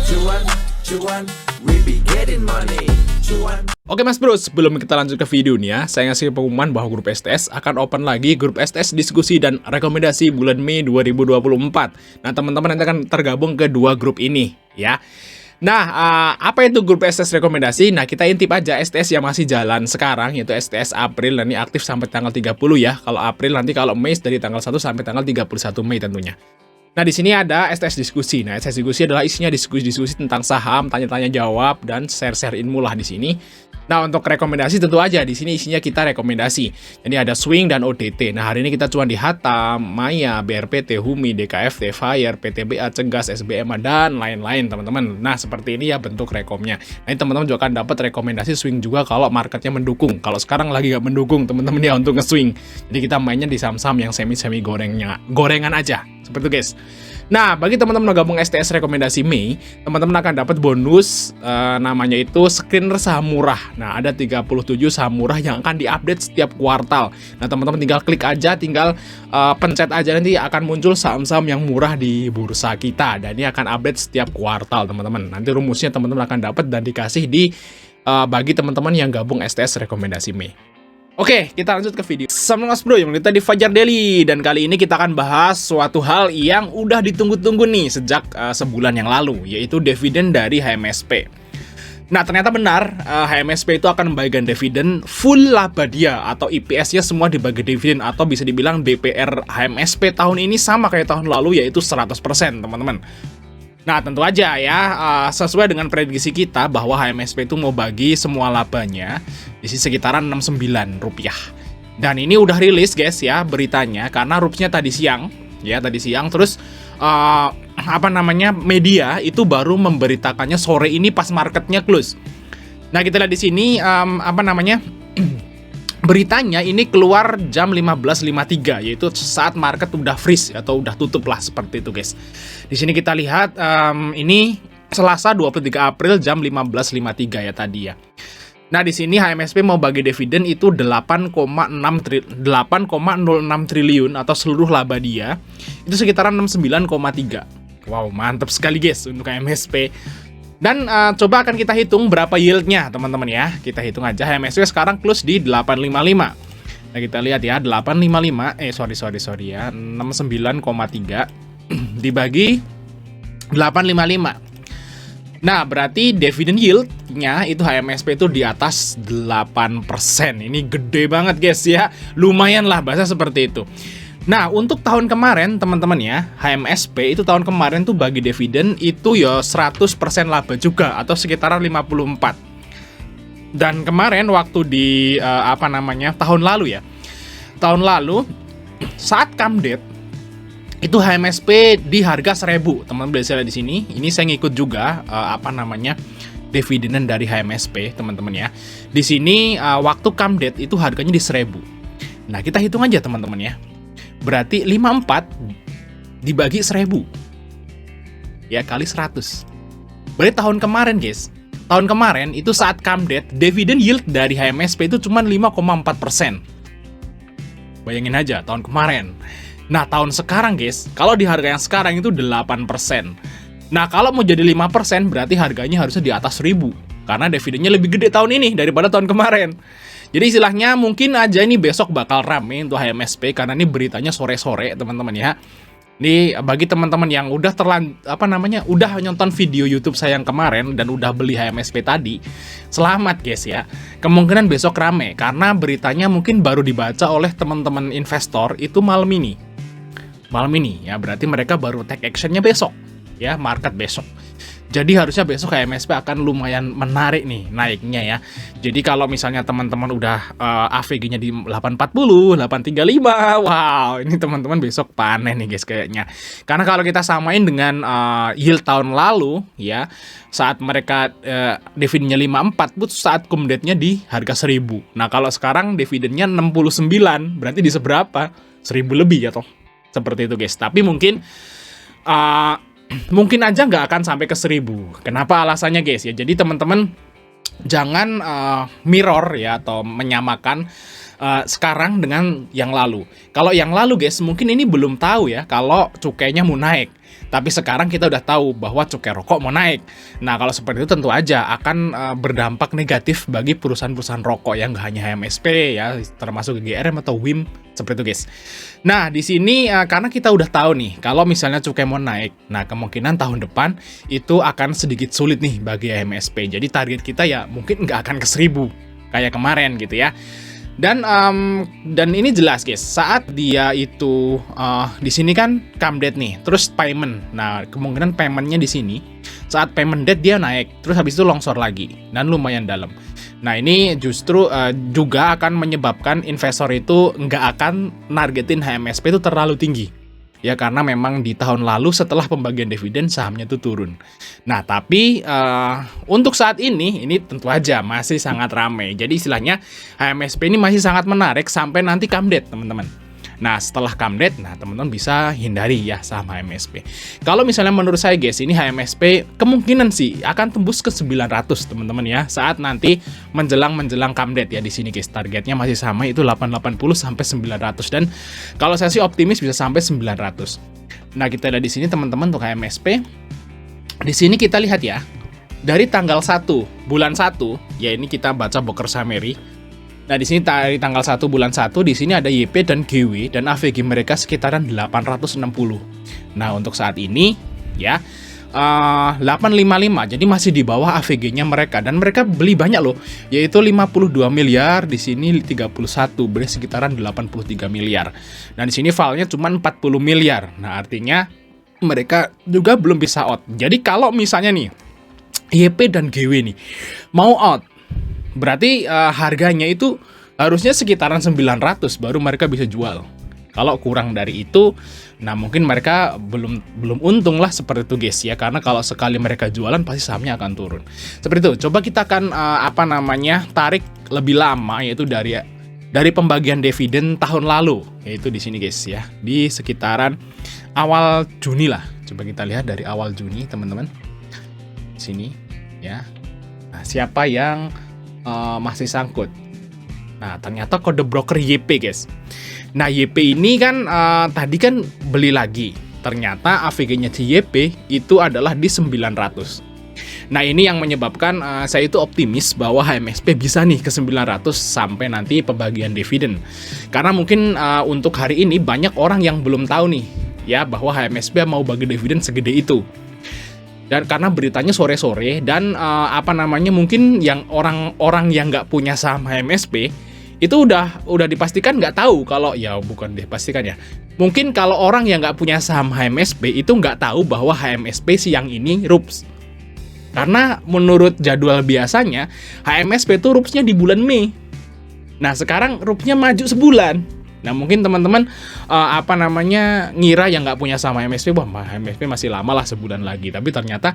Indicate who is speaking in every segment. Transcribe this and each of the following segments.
Speaker 1: Cuan, cuan, we be getting money. Cuan.
Speaker 2: Oke mas bro, sebelum kita lanjut ke video nih ya, saya ngasih pengumuman bahwa grup STS akan open lagi grup STS diskusi dan rekomendasi bulan Mei 2024. Nah teman-teman nanti akan tergabung ke dua grup ini ya. Nah, apa itu grup STS rekomendasi? Nah, kita intip aja STS yang masih jalan sekarang, yaitu STS April, dan ini aktif sampai tanggal 30 ya. Kalau April, nanti kalau Mei dari tanggal 1 sampai tanggal 31 Mei tentunya. Nah, di sini ada STS diskusi. Nah, STS diskusi adalah isinya diskusi-diskusi tentang saham, tanya-tanya jawab, dan share-share ilmu lah di sini. Nah, untuk rekomendasi tentu aja di sini isinya kita rekomendasi. Jadi ada swing dan ODT. Nah, hari ini kita cuan di Hatam, Maya, BRPT, Humi, DKFT, Fire, PTBA, Cegas, SBM, dan lain-lain, teman-teman. Nah, seperti ini ya bentuk rekomnya. Nah, teman-teman juga akan dapat rekomendasi swing juga kalau marketnya mendukung. Kalau sekarang lagi nggak mendukung, teman-teman ya untuk nge-swing. Jadi kita mainnya di saham-saham yang semi-semi gorengan aja. Seperti itu, guys. Nah, bagi teman-teman yang gabung STS rekomendasi Mei, teman-teman akan dapat bonus namanya itu screener saham murah. Nah, ada 37 saham murah yang akan diupdate setiap kuartal. Nah, teman-teman tinggal klik aja, tinggal pencet aja, nanti akan muncul saham-saham yang murah di bursa kita. Dan ini akan update setiap kuartal, teman-teman. Nanti rumusnya teman-teman akan dapat dan dikasih di bagi teman-teman yang gabung STS rekomendasi Mei. Oke, kita lanjut ke video. Sama mas bro, yang kita di Fajar Daily. Dan kali ini kita akan bahas suatu hal yang udah ditunggu-tunggu nih sejak sebulan yang lalu, yaitu dividen dari HMSP. Nah, ternyata benar, HMSP itu akan membagikan dividen full laba dia, atau IPS-nya semua dibagi dividen, atau bisa dibilang DPR HMSP tahun ini sama kayak tahun lalu, yaitu 100%, teman-teman. Nah, tentu aja ya, sesuai dengan prediksi kita bahwa HMSP itu mau bagi semua labanya di sekitaran Rp69. Dan ini udah rilis guys ya beritanya, karena rupsnya tadi siang, terus media itu baru memberitakannya sore ini pas marketnya close. Nah, kita lihat di sini beritanya ini keluar jam 15.53, yaitu saat market udah freeze atau udah tutup lah, seperti itu guys. Di sini kita lihat ini Selasa 23 April jam 15.53 ya tadi ya. Nah, di sini HMSP mau bagi dividen itu 8,06 triliun atau seluruh laba dia itu sekitaran 69,3. Wow, mantap sekali guys untuk HMSP. Dan coba akan kita hitung berapa yieldnya teman-teman ya. Kita hitung aja, HMSP sekarang close di 855. Nah, kita lihat ya, 855 ya, 69,3 dibagi 855. Nah, berarti dividend yield-nya itu HMSP itu di atas 8%. Ini gede banget guys ya. Lumayan lah bahasa seperti itu. Nah, untuk tahun kemarin teman-teman ya, HMSP itu tahun kemarin tuh bagi dividen itu ya 100% laba juga, atau sekitaran 54. Dan kemarin waktu di tahun lalu ya. Tahun lalu saat come date itu HMSP di harga 1.000. Teman-teman bisa lihat di sini. Ini saya ngikut juga dividenan dari HMSP, teman-teman ya. Di sini waktu come date itu harganya di 1.000. Nah, kita hitung aja teman-teman ya. Berarti 54 dibagi 1.000 ya kali 100. Berarti tahun kemarin guys, tahun kemarin itu saat come date, dividend yield dari HMSP itu cuma 5,4%. Bayangin aja tahun kemarin. Nah, tahun sekarang guys, kalau di harga yang sekarang itu 8%. Nah, kalau mau jadi 5% berarti harganya harusnya di atas 1.000. Karena dividennya lebih gede tahun ini daripada tahun kemarin. Jadi istilahnya mungkin aja ini besok bakal rame untuk HMSP, karena ini beritanya sore-sore teman-teman ya. Ini bagi teman-teman yang udah udah nonton video YouTube saya yang kemarin dan udah beli HMSP tadi, selamat guys ya. Kemungkinan besok rame karena beritanya mungkin baru dibaca oleh teman-teman investor itu malam ini. Malam ini ya, berarti mereka baru take actionnya besok ya, market besok. Jadi harusnya besok HMSP akan lumayan menarik nih naiknya ya. Jadi kalau misalnya teman-teman udah AVG-nya di 840, 835, wow, ini teman-teman besok panen nih guys kayaknya. Karena kalau kita samain dengan yield tahun lalu ya, saat mereka dividennya 54, itu saat cum date-nya di harga 1.000. Nah, kalau sekarang dividennya 69, berarti di seberapa? 1.000 lebih ya toh. Seperti itu guys. Tapi mungkin mungkin aja nggak akan sampai ke 1.000. Kenapa alasannya guys ya? Jadi teman-teman jangan mirror ya atau menyamakan sekarang dengan yang lalu. Kalau yang lalu guys, mungkin ini belum tahu ya kalau cukainya mau naik. Tapi sekarang kita udah tahu bahwa cukai rokok mau naik. Nah, kalau seperti itu tentu aja akan berdampak negatif bagi perusahaan-perusahaan rokok yang nggak hanya HMSP ya, termasuk GRM atau WIM seperti itu guys. Nah, di sini karena kita udah tahu nih kalau misalnya cukai mau naik, nah kemungkinan tahun depan itu akan sedikit sulit nih bagi HMSP. Jadi target kita ya mungkin nggak akan ke 1000 kayak kemarin gitu ya. Dan ini jelas guys, saat dia itu di sini kan come date nih, terus payment. Nah, kemungkinan paymentnya di sini saat payment date dia naik, terus habis itu longsor lagi dan lumayan dalam. Nah, ini justru juga akan menyebabkan investor itu nggak akan nargetin HMSP itu terlalu tinggi. Ya karena memang di tahun lalu setelah pembagian dividen sahamnya itu turun. Nah tapi untuk saat ini tentu aja masih sangat ramai. Jadi istilahnya HMSP ini masih sangat menarik sampai nanti come date teman-teman. Nah setelah come date, nah teman-teman bisa hindari ya saham HMSP. Kalau misalnya menurut saya guys, ini HMSP kemungkinan sih akan tembus ke 900 teman-teman ya. Saat nanti menjelang come date ya di sini guys. Targetnya masih sama itu 880 sampai 900 dan kalau saya sih optimis bisa sampai 900. Nah, kita ada di sini teman-teman untuk HMSP. Di sini kita lihat ya. Dari tanggal 1 bulan 1 ya ini kita baca broker summary. Nah, di sini dari tanggal 1 bulan 1 di sini ada YP dan GW dan AVG mereka sekitaran 860. Nah, untuk saat ini ya 855 jadi masih di bawah AVG-nya mereka dan mereka beli banyak loh, yaitu 52 miliar, di sini 31, berarti sekitaran 83 miliar. Nah, di sini filenya cuma 40 miliar. Nah, artinya mereka juga belum bisa out. Jadi kalau misalnya nih YP dan GW nih mau out, berarti harganya itu harusnya sekitaran 900 baru mereka bisa jual. Kalau kurang dari itu, nah mungkin mereka belum untung lah seperti itu guys ya. Karena kalau sekali mereka jualan pasti sahamnya akan turun. Seperti itu. Coba kita akan tarik lebih lama, yaitu dari pembagian dividen tahun lalu, yaitu di sini guys ya, di sekitaran awal Juni lah. Coba kita lihat dari awal Juni teman-teman. Sini ya. Nah, siapa yang masih sangkut? Nah, ternyata kode broker YP guys. Nah, YP ini kan tadi kan beli lagi. Ternyata AVG-nya di YP itu adalah di 900. Nah, ini yang menyebabkan saya itu optimis bahwa HMSP bisa nih ke 900 sampai nanti pembagian dividen. Karena mungkin untuk hari ini banyak orang yang belum tahu nih ya bahwa HMSP mau bagi dividen segede itu. Dan karena beritanya sore-sore dan mungkin yang orang-orang yang nggak punya saham HMSP itu udah dipastikan nggak tahu kalau ya bukan dipastikan ya. Mungkin kalau orang yang nggak punya saham HMSP itu nggak tahu bahwa HMSP siang ini rups. Karena menurut jadwal biasanya HMSP itu rupsnya di bulan Mei. Nah sekarang rupsnya maju sebulan. Nah mungkin teman-teman ngira yang nggak punya saham HMSP, wah HMSP masih lama lah sebulan lagi. Tapi ternyata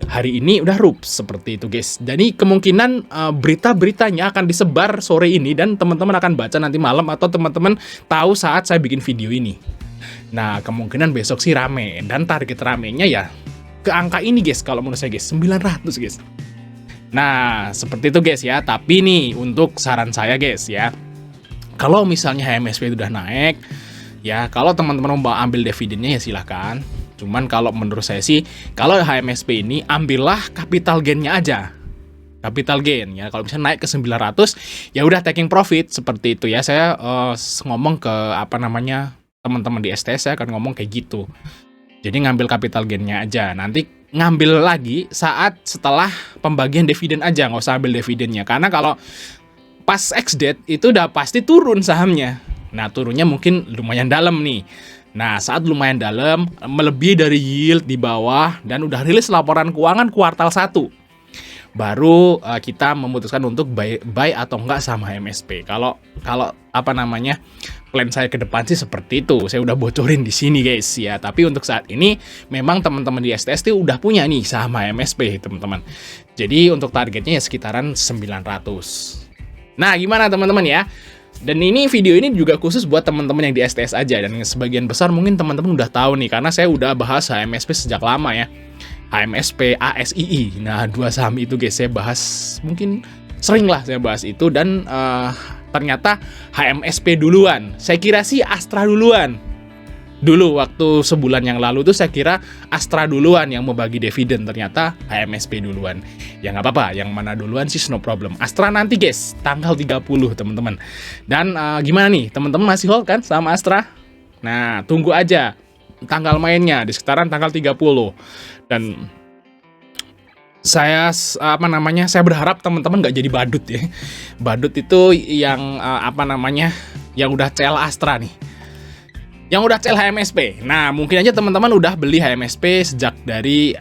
Speaker 2: hari ini udah rups seperti itu guys. Jadi kemungkinan berita-beritanya akan disebar sore ini dan teman-teman akan baca nanti malam atau teman-teman tahu saat saya bikin video ini. Nah kemungkinan besok sih rame dan target ramenya ya ke angka ini guys, kalau menurut saya guys 900 guys. Nah seperti itu guys ya. Tapi nih untuk saran saya guys ya, kalau misalnya HMSP itu udah naik, ya kalau teman-teman mau ambil dividennya ya silahkan. Cuman kalau menurut saya sih, kalau HMSP ini ambillah capital gain-nya aja. Capital gain ya, kalau bisa naik ke 900, ya udah taking profit seperti itu ya. Saya ngomong ke teman-teman di STS, saya akan ngomong kayak gitu. Jadi ngambil capital gain-nya aja. Nanti ngambil lagi saat setelah pembagian dividen aja, nggak usah ambil dividennya. Karena kalau pas ex-date itu udah pasti turun sahamnya. Nah, turunnya mungkin lumayan dalam nih. Nah, saat lumayan dalam, melebihi dari yield di bawah, dan udah rilis laporan keuangan kuartal 1. Baru kita memutuskan untuk buy atau enggak sama HMSP. Kalau plan saya ke depan sih seperti itu. Saya udah bocorin di sini guys ya. Tapi untuk saat ini memang teman-teman di STS itu udah punya nih saham HMSP teman-teman. Jadi untuk targetnya ya sekitaran 900. Nah, gimana teman-teman ya? Dan ini video ini juga khusus buat teman-teman yang di STS aja. Dan sebagian besar mungkin teman-teman udah tahu nih, karena saya udah bahas HMSP sejak lama ya. HMSP, ASII. Nah, dua saham itu guys saya bahas, mungkin sering lah saya bahas itu. Dan ternyata HMSP duluan. Saya kira sih Astra duluan. Dulu waktu sebulan yang lalu tuh saya kira Astra duluan yang mau bagi dividen, ternyata HMSP duluan. Ya nggak apa-apa, yang mana duluan sih no problem. Astra nanti guys, tanggal 30 teman-teman. Dan gimana nih, teman-teman masih hold kan sama Astra? Nah, tunggu aja tanggal mainnya di sekitaran tanggal 30. Dan saya saya berharap teman-teman nggak jadi badut ya. Badut itu yang yang udah CL Astra nih. Yang udah CL HMSP. Nah, mungkin aja teman-teman udah beli HMSP sejak dari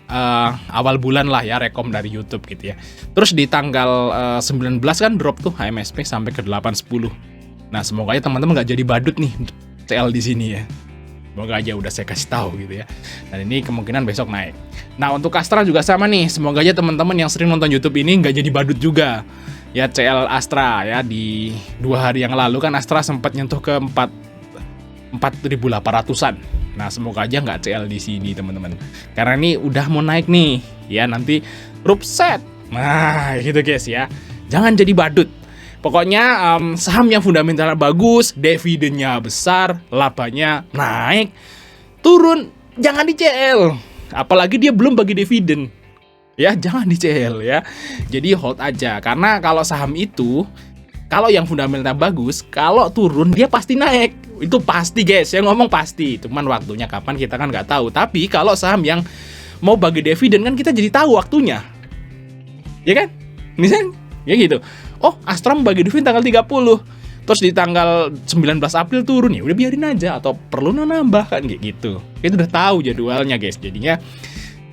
Speaker 2: awal bulan lah ya, rekom dari YouTube gitu ya. Terus di tanggal 19 kan drop tuh HMSP sampai ke 810. Nah, semoga aja teman-teman nggak jadi badut nih CL di sini ya. Semoga aja udah saya kasih tahu gitu ya. Dan ini kemungkinan besok naik. Nah, untuk Astra juga sama nih. Semoga aja teman-teman yang sering nonton YouTube ini nggak jadi badut juga. Ya, CL Astra ya, di 2 hari yang lalu kan Astra sempat nyentuh ke 4.800-an. Nah, semoga aja nggak CL di sini teman-teman. Karena ini udah mau naik nih. Ya, nanti rupset. Nah, gitu guys ya. Jangan jadi badut. Pokoknya saham yang fundamentalnya bagus, dividennya besar, labanya naik, turun, jangan di CL. Apalagi dia belum bagi dividen. Ya, jangan di CL ya. Jadi hold aja. Karena kalau saham itu, kalau yang fundamental bagus, kalau turun dia pasti naik. Itu pasti guys, saya ngomong pasti. Cuman waktunya kapan kita kan nggak tahu. Tapi kalau saham yang mau bagi dividen kan kita jadi tahu waktunya. Ya kan? Misalnya, ya gitu. Oh, Astra mau bagi dividen tanggal 30. Terus di tanggal 19 April turun, ya udah biarin aja. Atau perlu nambah kan kayak gitu. Kita udah tahu jadwalnya guys. Jadinya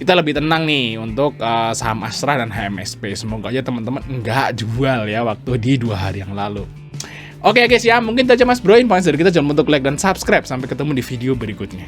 Speaker 2: kita lebih tenang nih untuk saham Astra dan HMSP. Semoga aja teman-teman nggak jual ya waktu di 2 hari yang lalu. Oke guys ya, mungkin itu aja Mas Bro. Info dari kita, jangan lupa untuk like dan subscribe. Sampai ketemu di video berikutnya.